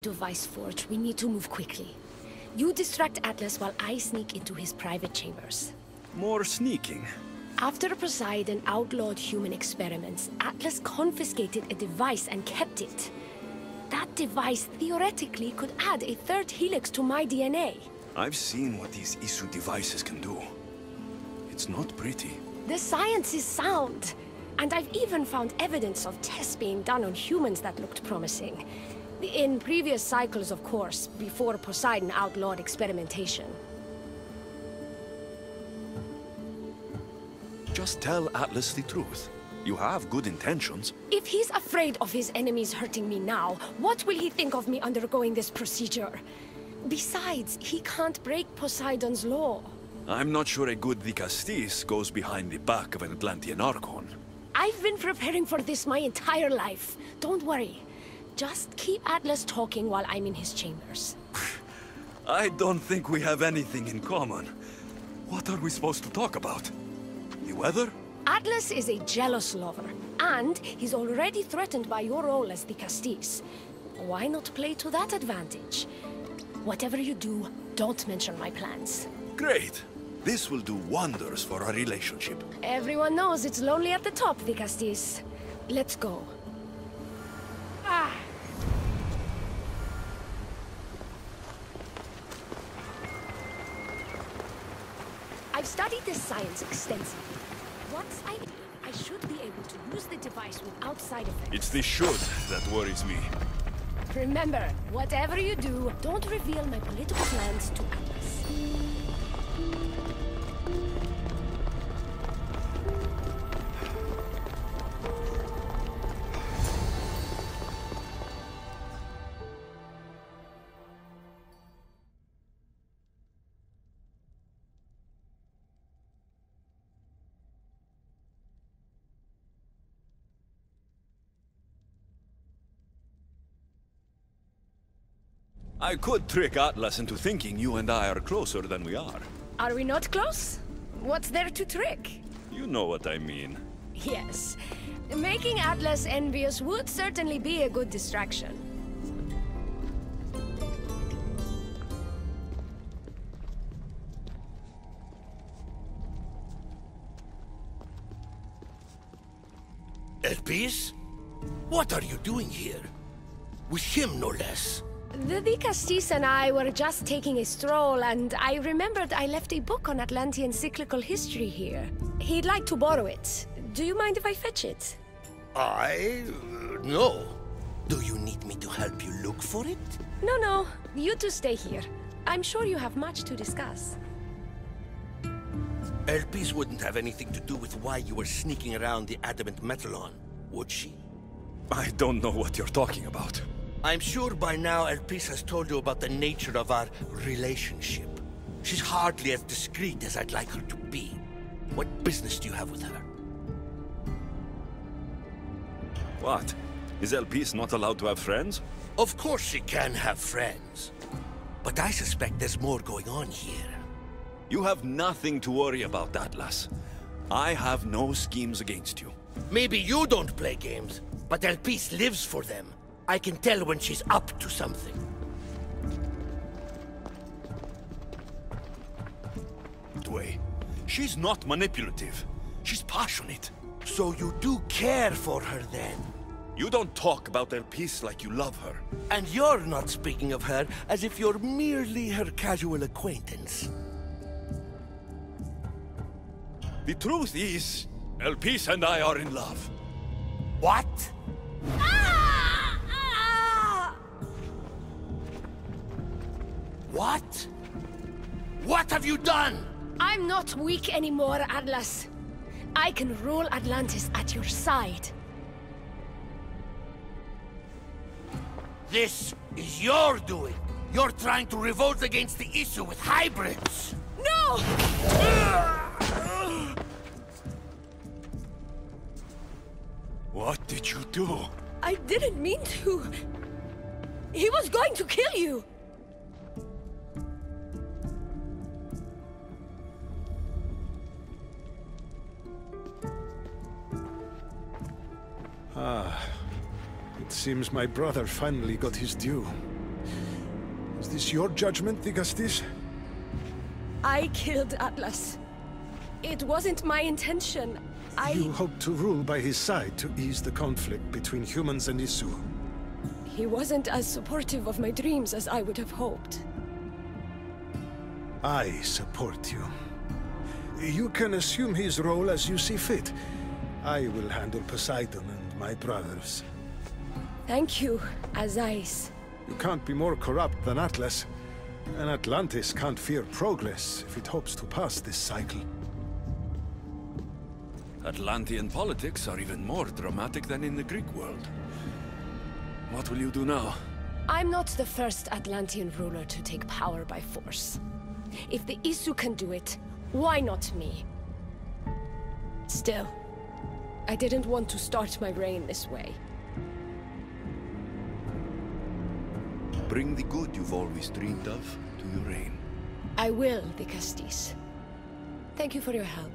Device forge, we need to move quickly. You distract Atlas while I sneak into his private chambers. More sneaking. After Poseidon outlawed human experiments, Atlas confiscated a device and kept it. That device theoretically could add a third helix to my DNA. I've seen what these Isu devices can do. It's not pretty. The science is sound. And I've even found evidence of tests being done on humans that looked promising. In previous cycles, of course, before Poseidon outlawed experimentation. Just tell Atlas the truth. You have good intentions. If he's afraid of his enemies hurting me now, what will he think of me undergoing this procedure? Besides, he can't break Poseidon's law. I'm not sure a good Dicastis goes behind the back of an Atlantean Archon. I've been preparing for this my entire life. Don't worry. Just keep Atlas talking while I'm in his chambers. I don't think we have anything in common. What are we supposed to talk about? The weather? Atlas is a jealous lover, and he's already threatened by your role as the Castis. Why not play to that advantage? Whatever you do, don't mention my plans. Great! This will do wonders for our relationship. Everyone knows it's lonely at the top, the Castis. Let's go. Ah! I've studied this science extensively. Once I should be able to use the device without side effects. It's the should that worries me. Remember, whatever you do, don't reveal my political plans to Atlas. I could trick Atlas into thinking you and I are closer than we are. Are we not close? What's there to trick? You know what I mean. Yes. Making Atlas envious would certainly be a good distraction. Elpis? What are you doing here? With him, no less. The Castis and I were just taking a stroll, and I remembered I left a book on Atlantean cyclical history here. He'd like to borrow it. Do you mind if I fetch it? No. Do you need me to help you look for it? No. You two stay here. I'm sure you have much to discuss. Elpis wouldn't have anything to do with why you were sneaking around the adamant Metallon, would she? I don't know what you're talking about. I'm sure by now Elpis has told you about the nature of our relationship. She's hardly as discreet as I'd like her to be. What business do you have with her? What? Is Elpis not allowed to have friends? Of course she can have friends. But I suspect there's more going on here. You have nothing to worry about, Atlas. I have no schemes against you. Maybe you don't play games, but Elpis lives for them. I can tell when she's up to something. Dway, she's not manipulative. She's passionate. So you do care for her then? You don't talk about Elpis like you love her. And you're not speaking of her as if you're merely her casual acquaintance. The truth is, Elpis and I are in love. What? What? What have you done? I'm not weak anymore, Atlas. I can rule Atlantis at your side. This is your doing. You're trying to revolt against the issue with hybrids. No! What did you do? I didn't mean to. He was going to kill you. It seems my brother finally got his due. Is this your judgment, Digastis? I killed Atlas. It wasn't my intention. You hope to rule by his side to ease the conflict between humans and Isu. He wasn't as supportive of my dreams as I would have hoped. I support you. You can assume his role as you see fit. I will handle Poseidon and my brothers. Thank you, Azais. You can't be more corrupt than Atlas. And Atlantis can't fear progress if it hopes to pass this cycle. Atlantean politics are even more dramatic than in the Greek world. What will you do now? I'm not the first Atlantean ruler to take power by force. If the Isu can do it, why not me? Still, I didn't want to start my reign this way. Bring the good you've always dreamed of to your reign. I will, Digastis. Thank you for your help.